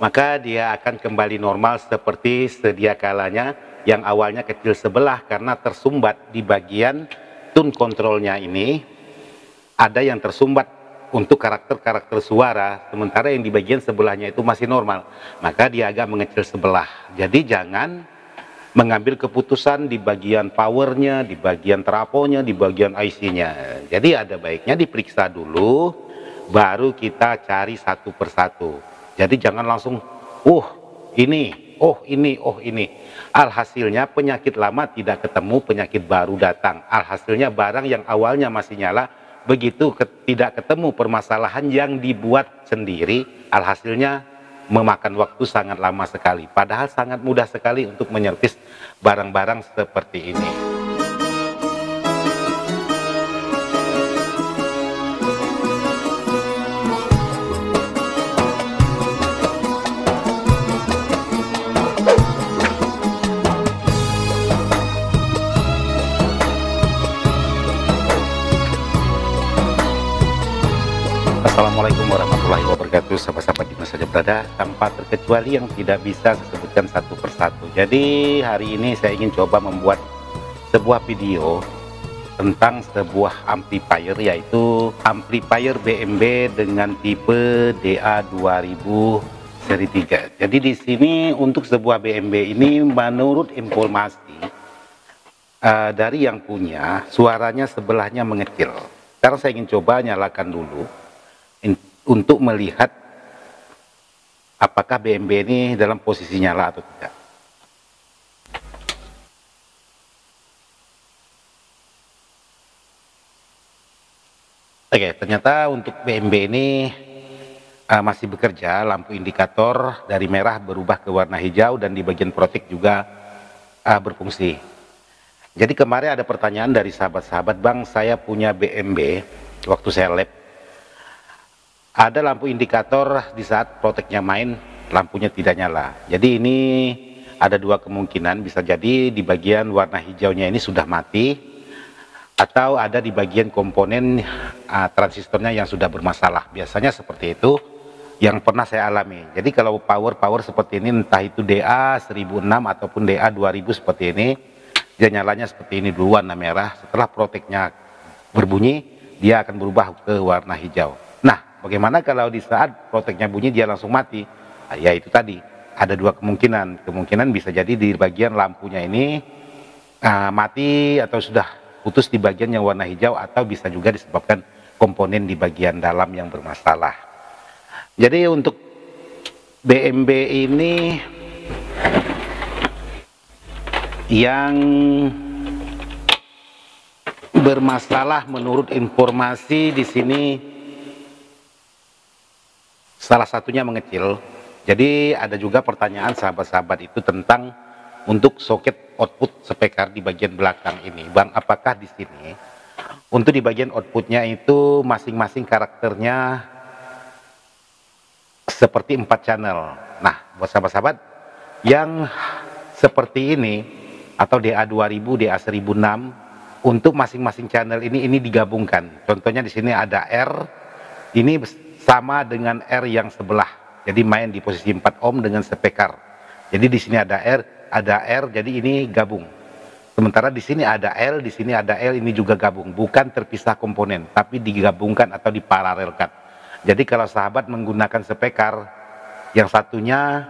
maka dia akan kembali normal seperti sedia kalanya, yang awalnya kecil sebelah karena tersumbat di bagian tune kontrolnya ini. Ada yang tersumbat untuk karakter-karakter suara, sementara yang di bagian sebelahnya itu masih normal, maka dia agak mengecil sebelah. Jadi jangan mengambil keputusan di bagian powernya, di bagian trafonya, di bagian IC-nya. Jadi ada baiknya diperiksa dulu, baru kita cari satu persatu. Jadi jangan langsung, ini, ini. Alhasilnya penyakit lama tidak ketemu, penyakit baru datang. Alhasilnya barang yang awalnya masih nyala, begitu tidak ketemu permasalahan yang dibuat sendiri, alhasilnya memakan waktu sangat lama sekali. Padahal sangat mudah sekali untuk menyervis barang-barang seperti ini. Assalamualaikum warahmatullahi wabarakatuh, sahabat-sahabat di mana saja berada, tanpa terkecuali yang tidak bisa saya sebutkan satu persatu. Jadi hari ini saya ingin coba membuat sebuah video tentang sebuah amplifier, yaitu amplifier BMB dengan tipe DA2000 seri 3. Jadi di sini untuk sebuah BMB ini, menurut informasi dari yang punya, suaranya sebelahnya mengecil. Sekarang saya ingin coba nyalakan dulu untuk melihat apakah BMB ini dalam posisi nyala atau tidak. Oke, ternyata untuk BMB ini masih bekerja. Lampu indikator dari merah berubah ke warna hijau dan di bagian protek juga berfungsi. Jadi kemarin ada pertanyaan dari sahabat-sahabat, "Bang, saya punya BMB, waktu saya lab ada lampu indikator di saat proteknya main, lampunya tidak nyala." Jadi ini ada dua kemungkinan, bisa jadi di bagian warna hijaunya ini sudah mati, atau ada di bagian komponen transistornya yang sudah bermasalah. Biasanya seperti itu yang pernah saya alami. Jadi kalau power seperti ini, entah itu DA1006 ataupun DA2000 seperti ini, dia nyalanya seperti ini dulu, warna merah. Setelah proteknya berbunyi, dia akan berubah ke warna hijau. Bagaimana kalau di saat proteknya bunyi dia langsung mati? Ya itu tadi, ada dua kemungkinan. Kemungkinan bisa jadi di bagian lampunya ini mati atau sudah putus di bagian yang warna hijau, atau bisa juga disebabkan komponen di bagian dalam yang bermasalah. Jadi untuk BMB ini yang bermasalah menurut informasi di sini, salah satunya mengecil. Jadi ada juga pertanyaan sahabat-sahabat itu tentang untuk soket output speaker di bagian belakang ini. Bang, apakah di sini untuk di bagian outputnya itu masing-masing karakternya seperti 4 channel. Nah, buat sahabat-sahabat yang seperti ini atau DA2000, DA1006, untuk masing-masing channel ini digabungkan. Contohnya di sini ada R, ini sama dengan R yang sebelah, jadi main di posisi 4 ohm dengan speaker. Jadi di sini ada R, jadi ini gabung. Sementara di sini ada L, di sini ada L, ini juga gabung, bukan terpisah komponen, tapi digabungkan atau diparalelkan. Jadi kalau sahabat menggunakan speaker, yang satunya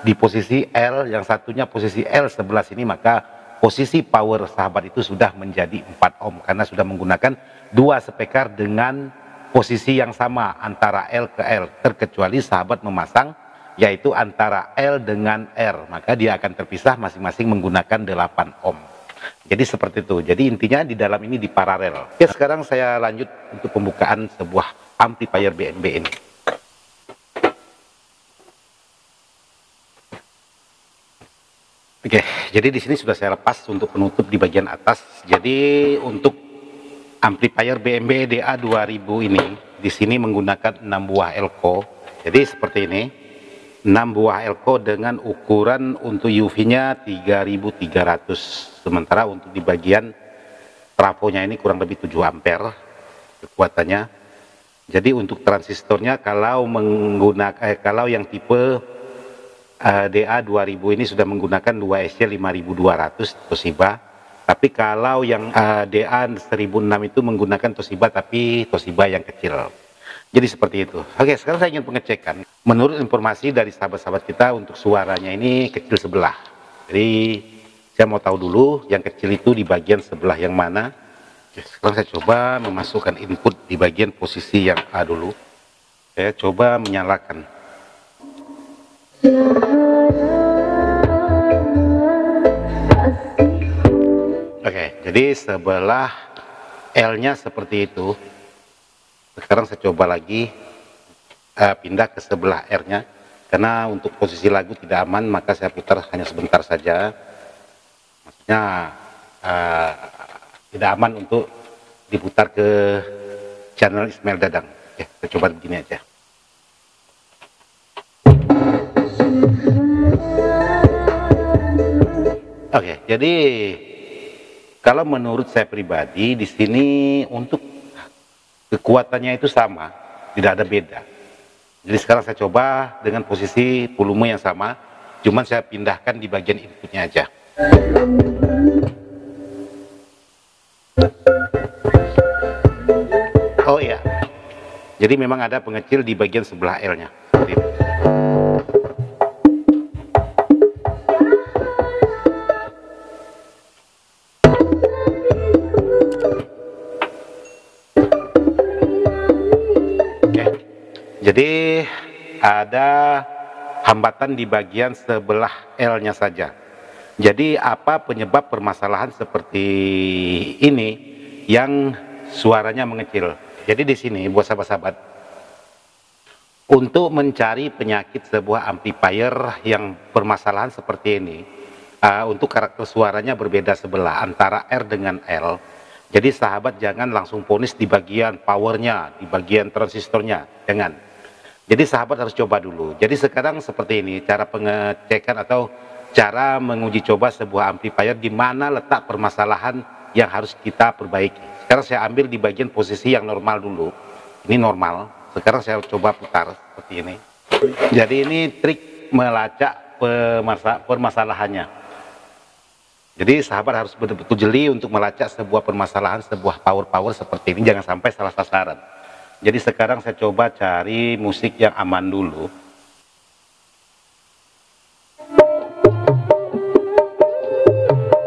di posisi L, yang satunya posisi L sebelah sini, maka posisi power sahabat itu sudah menjadi 4 ohm karena sudah menggunakan dua speaker dengan posisi yang sama antara L ke L, terkecuali sahabat memasang yaitu antara L dengan R, maka dia akan terpisah masing-masing menggunakan 8 ohm. Jadi seperti itu. Jadi intinya di dalam ini diparalel. Oke, sekarang saya lanjut untuk pembukaan sebuah amplifier BMB ini. Oke, jadi di sini sudah saya lepas untuk penutup di bagian atas. Jadi untuk amplifier BMB DA2000 ini di sini menggunakan 6 buah elko. Jadi seperti ini, 6 buah elko dengan ukuran untuk UV-nya 3300. Sementara untuk di bagian trafonya ini kurang lebih 7 ampere kekuatannya. Jadi untuk transistornya kalau menggunakan kalau yang tipe DA 2000 ini sudah menggunakan 2SC 5200 Toshiba. Tapi kalau yang DA 1006 itu menggunakan Toshiba, tapi Toshiba yang kecil. Jadi seperti itu. Oke, sekarang saya ingin pengecekan. Menurut informasi dari sahabat-sahabat kita, untuk suaranya ini kecil sebelah. Jadi saya mau tahu dulu yang kecil itu di bagian sebelah yang mana. Oke, sekarang saya coba memasukkan input di bagian posisi yang A dulu. Saya coba menyalakan. Oke, jadi sebelah L-nya seperti itu. Sekarang saya coba lagi pindah ke sebelah R-nya, karena untuk posisi lagu tidak aman, maka saya putar hanya sebentar saja. Maksudnya tidak aman untuk diputar ke channel Ismail Dadang. Oke, saya coba begini aja. Oke, jadi kalau menurut saya pribadi di sini untuk kekuatannya itu sama, tidak ada beda. Jadi sekarang saya coba dengan posisi volume yang sama, cuman saya pindahkan di bagian inputnya aja. Oh iya, jadi memang ada pengecil di bagian sebelah L-nya. Jadi ada hambatan di bagian sebelah L-nya saja. Jadi apa penyebab permasalahan seperti ini yang suaranya mengecil? Jadi di sini buat sahabat-sahabat, untuk mencari penyakit sebuah amplifier yang permasalahan seperti ini, untuk karakter suaranya berbeda sebelah antara R dengan L. Jadi sahabat jangan langsung vonis di bagian powernya, di bagian transistornya, jangan. Jadi sahabat harus coba dulu. Jadi sekarang seperti ini cara pengecekan atau cara menguji coba sebuah amplifier, di mana letak permasalahan yang harus kita perbaiki. Sekarang saya ambil di bagian posisi yang normal dulu. Ini normal. Sekarang saya coba putar seperti ini. Jadi ini trik melacak permasalahannya. Jadi sahabat harus betul-betul jeli untuk melacak sebuah permasalahan, sebuah power seperti ini. Jangan sampai salah sasaran. Jadi sekarang saya coba cari musik yang aman dulu.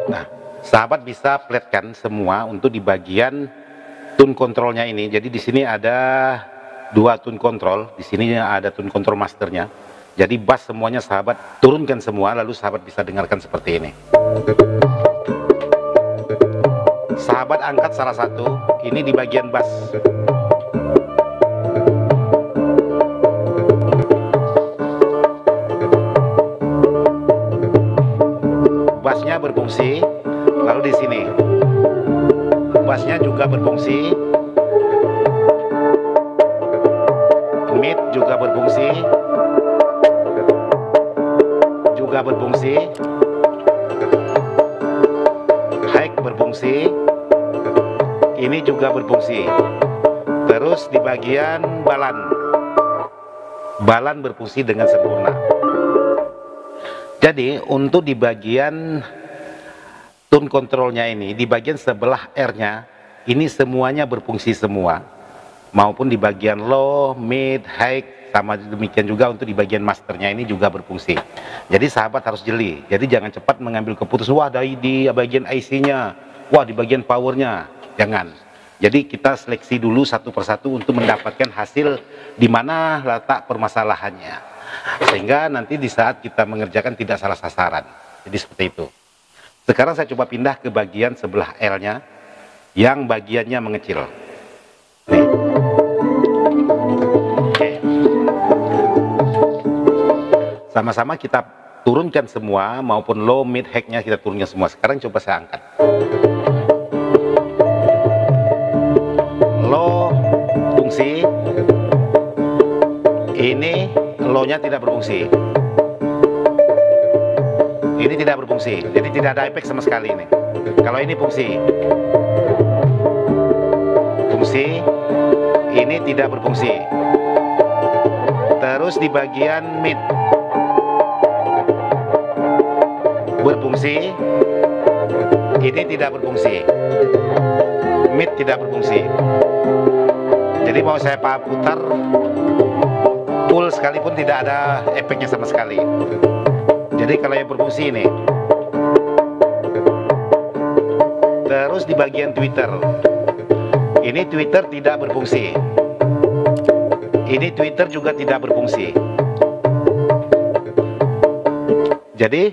Nah, sahabat bisa flatkan semua untuk di bagian tune controlnya ini. Jadi di sini ada dua tune control, di sini ada tune control masternya. Jadi bass semuanya sahabat turunkan semua, lalu sahabat bisa dengarkan seperti ini. Sahabat angkat salah satu, ini di bagian bass. Bassnya berfungsi, lalu di sini bassnya juga berfungsi, mid juga berfungsi, high berfungsi, ini juga berfungsi. Terus di bagian balan berfungsi dengan sempurna. Jadi untuk di bagian tune controlnya ini, di bagian sebelah R-nya, ini semuanya berfungsi semua. Maupun di bagian low, mid, high, sama demikian juga untuk di bagian masternya ini juga berfungsi. Jadi sahabat harus jeli. Jadi jangan cepat mengambil keputusan, wah di bagian IC-nya, wah di bagian powernya. Jangan. Jadi kita seleksi dulu satu persatu untuk mendapatkan hasil di mana letak permasalahannya. Sehingga nanti di saat kita mengerjakan tidak salah sasaran. Jadi seperti itu. Sekarang saya coba pindah ke bagian sebelah L-nya yang bagiannya mengecil. Nih. Oke. Sama-sama kita turunkan semua, maupun low, mid, high-nya kita turunkan semua. Sekarang coba saya angkat. Low fungsi, ini low-nya tidak berfungsi. Ini tidak berfungsi, jadi tidak ada efek sama sekali ini. Kalau ini fungsi, ini tidak berfungsi. Terus di bagian mid, berfungsi, ini tidak berfungsi, Meet tidak berfungsi. Jadi mau saya putar full sekalipun tidak ada efeknya sama sekali. Jadi kalau yang berfungsi ini. Terus di bagian Twitter, ini Twitter tidak berfungsi, ini Twitter juga tidak berfungsi. Jadi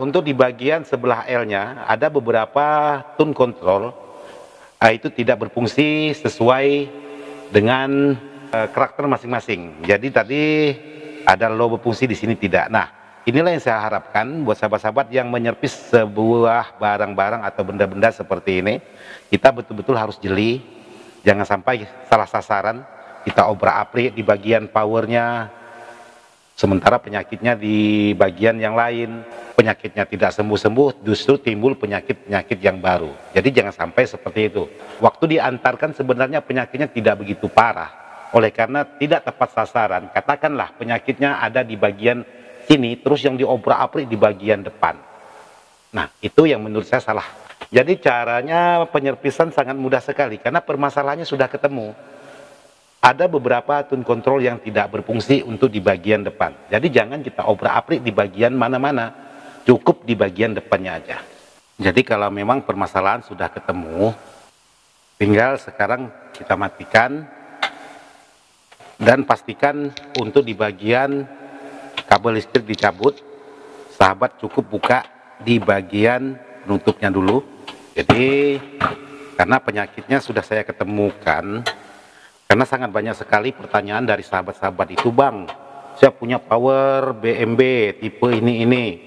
untuk di bagian sebelah L-nya ada beberapa tone control itu tidak berfungsi sesuai dengan karakter masing-masing. Jadi tadi ada low berfungsi, di sini tidak. Nah, inilah yang saya harapkan buat sahabat-sahabat yang menyervis sebuah barang-barang atau benda-benda seperti ini. Kita betul-betul harus jeli, jangan sampai salah sasaran. Kita obrak-abrik di bagian powernya, sementara penyakitnya di bagian yang lain. Penyakitnya tidak sembuh-sembuh, justru timbul penyakit-penyakit yang baru. Jadi jangan sampai seperti itu. Waktu diantarkan sebenarnya penyakitnya tidak begitu parah. Oleh karena tidak tepat sasaran, katakanlah penyakitnya ada di bagian sini, terus yang diobrak-abrik di bagian depan. Nah, itu yang menurut saya salah. Jadi caranya penyerpisan sangat mudah sekali, karena permasalahannya sudah ketemu. Ada beberapa tone control yang tidak berfungsi untuk di bagian depan. Jadi jangan kita obrak-abrik di bagian mana-mana, cukup di bagian depannya aja. Jadi kalau memang permasalahan sudah ketemu, tinggal sekarang kita matikan, dan pastikan untuk di bagian kabel listrik dicabut. Sahabat cukup buka di bagian penutupnya dulu. Jadi karena penyakitnya sudah saya ketemukan, karena sangat banyak sekali pertanyaan dari sahabat-sahabat itu, Bang, saya punya power BMB tipe ini.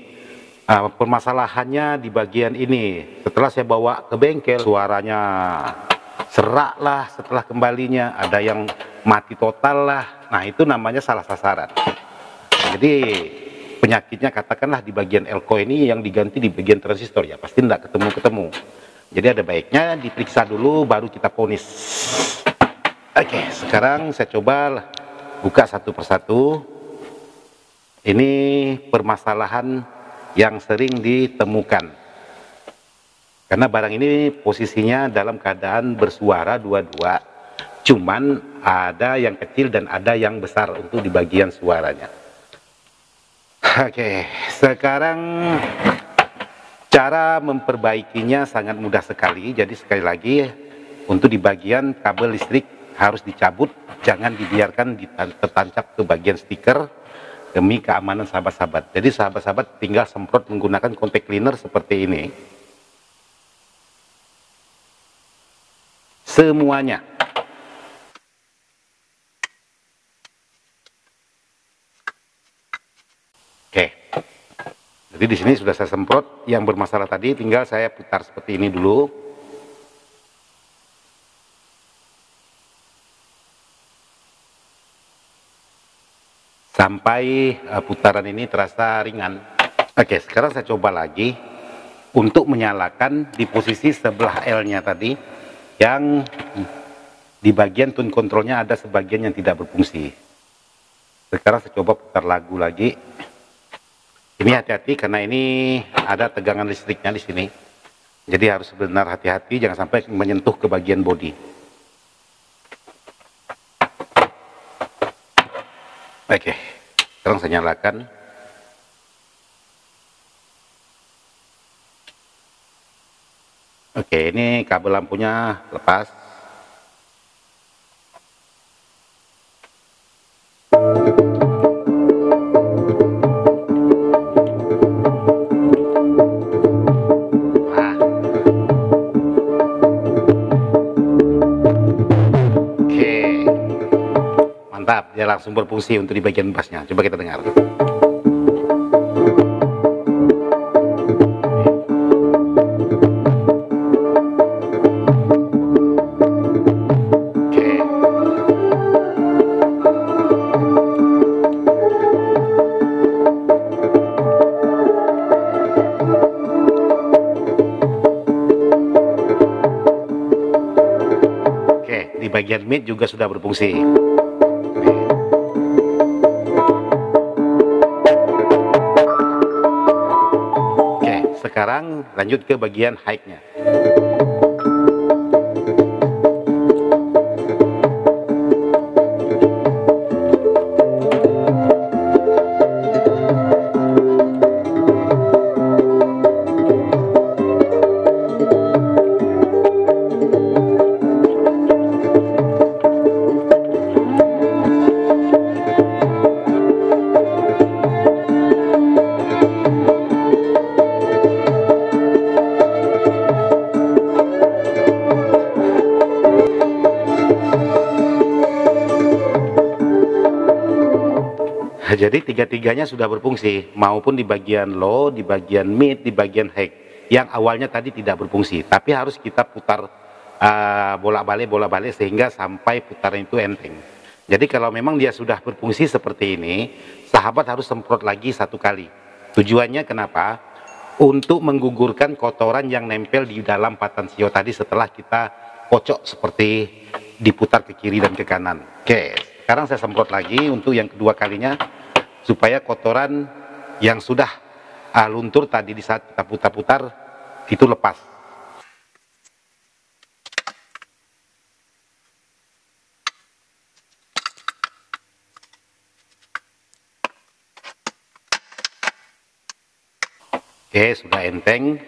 Permasalahannya di bagian ini. Setelah saya bawa ke bengkel, suaranya serak lah, setelah kembalinya ada yang mati total lah. Nah, itu namanya salah sasaran. Jadi penyakitnya katakanlah di bagian elko ini yang diganti di bagian transistor, ya pasti tidak ketemu-ketemu. Jadi ada baiknya diperiksa dulu baru kita vonis. Oke, sekarang saya coba buka satu persatu. Ini permasalahan yang sering ditemukan. Karena barang ini posisinya dalam keadaan bersuara dua-dua. Cuman ada yang kecil dan ada yang besar untuk di bagian suaranya. Oke, sekarang cara memperbaikinya sangat mudah sekali. Jadi sekali lagi, untuk di bagian kabel listrik harus dicabut, jangan dibiarkan tertancap ke bagian stiker demi keamanan sahabat-sahabat. Jadi sahabat-sahabat tinggal semprot menggunakan contact cleaner seperti ini. Semuanya. Oke. Jadi di sini sudah saya semprot yang bermasalah tadi, tinggal saya putar seperti ini dulu. Sampai putaran ini terasa ringan. Oke, sekarang saya coba lagi untuk menyalakan di posisi sebelah L-nya tadi, yang di bagian tone controlnya ada sebagian yang tidak berfungsi. Sekarang saya coba putar lagu lagi. Ini hati-hati karena ini ada tegangan listriknya di sini. Jadi harus benar hati-hati, jangan sampai menyentuh ke bagian bodi. Oke, sekarang saya nyalakan. Oke, ini kabel lampunya lepas. Mantap, dia langsung berfungsi untuk di bagian bassnya. Coba kita dengar. Oke, di bagian mid juga sudah berfungsi. sekarang lanjut ke bagian high-nya. Jadi tiga-tiganya sudah berfungsi, maupun di bagian low, di bagian mid, di bagian high. Yang awalnya tadi tidak berfungsi, tapi harus kita putar bolak-balik sehingga sampai putaran itu enteng. Jadi kalau memang dia sudah berfungsi seperti ini, sahabat harus semprot lagi 1 kali. Tujuannya kenapa? Untuk menggugurkan kotoran yang nempel di dalam patan sio tadi setelah kita kocok seperti diputar ke kiri dan ke kanan. Oke, sekarang saya semprot lagi untuk yang kedua kalinya, supaya kotoran yang sudah luntur tadi di saat kita putar-putar itu lepas. Oke, sudah enteng,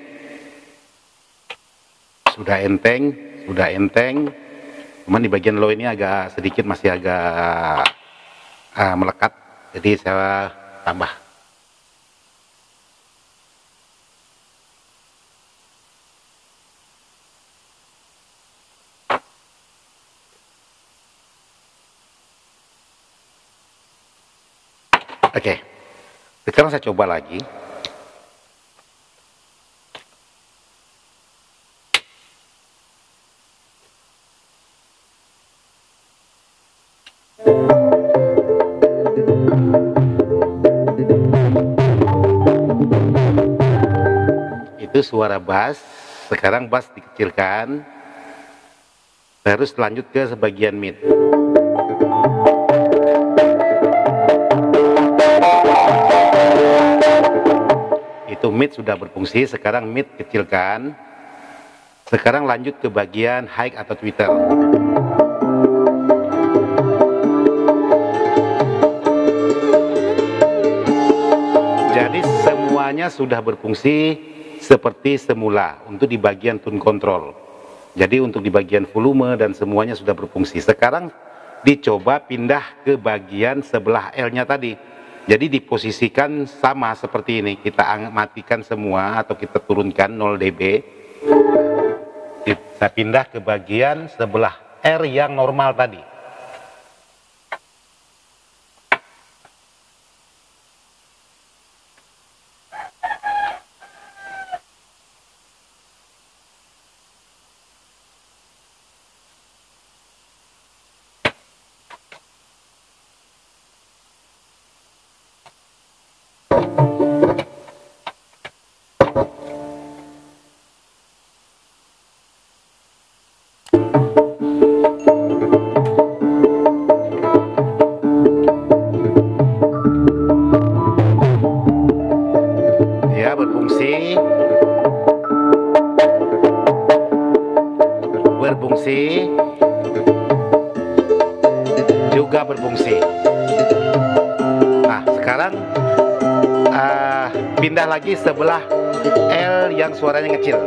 cuman di bagian low ini agak sedikit masih agak melekat, jadi saya tambah. Oke, sekarang saya coba lagi. Itu suara bass. Sekarang bass dikecilkan, terus lanjut ke sebagian mid. Itu mid sudah berfungsi, sekarang mid kecilkan. Sekarang lanjut ke bagian high atau tweeter. Jadi semuanya sudah berfungsi seperti semula untuk di bagian tune control. Jadi untuk di bagian volume dan semuanya sudah berfungsi. Sekarang dicoba pindah ke bagian sebelah L-nya tadi. Jadi diposisikan sama seperti ini. Kita matikan semua atau kita turunkan 0 dB. Kita pindah ke bagian sebelah R yang normal tadi. Berfungsi juga berfungsi. Nah sekarang pindah lagi sebelah L yang suaranya ngecil.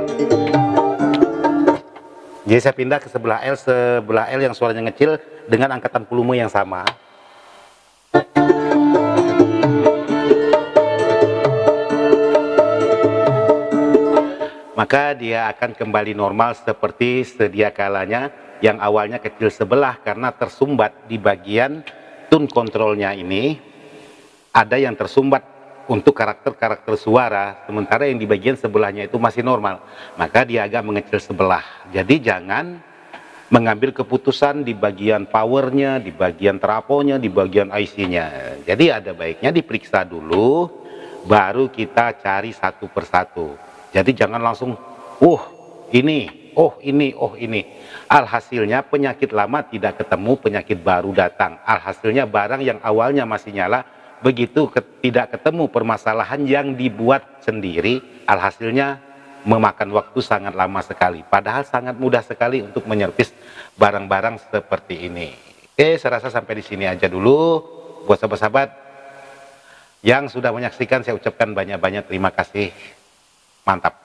Jadi saya pindah ke sebelah L yang suaranya ngecil dengan angkatan volume yang sama. Maka dia akan kembali normal seperti sedia kalanya, yang awalnya kecil sebelah karena tersumbat di bagian tune controlnya ini. Ada yang tersumbat untuk karakter-karakter suara, sementara yang di bagian sebelahnya itu masih normal. Maka dia agak mengecil sebelah. Jadi jangan mengambil keputusan di bagian powernya, di bagian trafonya, di bagian IC-nya. Jadi ada baiknya diperiksa dulu, baru kita cari satu persatu. Jadi jangan langsung, ini. Alhasilnya penyakit lama tidak ketemu, penyakit baru datang. Alhasilnya barang yang awalnya masih nyala, begitu tidak ketemu permasalahan yang dibuat sendiri, alhasilnya memakan waktu sangat lama sekali. Padahal sangat mudah sekali untuk menyervis barang-barang seperti ini. Oke, saya rasa sampai di sini aja dulu. Buat sahabat-sahabat yang sudah menyaksikan, saya ucapkan banyak-banyak terima kasih. Mantap.